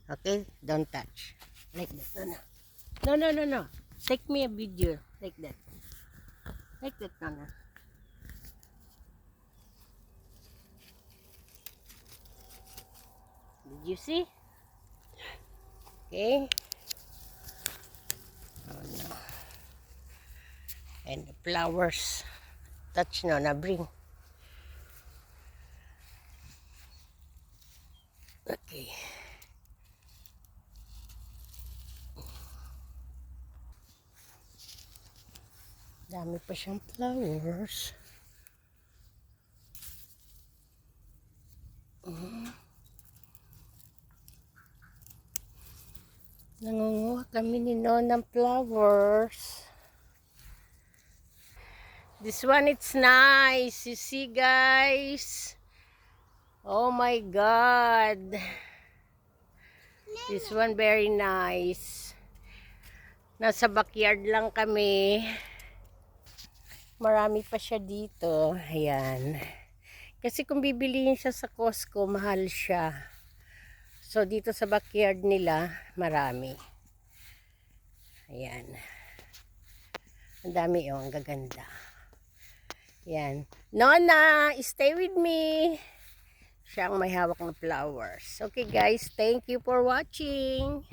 Okay? Don't touch. Like that. No, no. No, no, no. Take me a video. Like that. Like that, no. Did you see? Okay. Oh, no. And the flowers. Touch no, na bring. Okay. Dami pa siyang flowers. Nangunguha kami ni Non ng flowers. This one, it's nice. You see, guys? Oh my God. This one, very nice. Nasa backyard lang kami. Marami pa siya dito. Ayan. Kasi kung bibilihin siya sa Costco, mahal siya. So, dito sa backyard nila, marami. Ayan. Ang dami ang gaganda. Ayan. Nona, stay with me. Siya ang may hawak ng flowers. Okay guys, thank you for watching.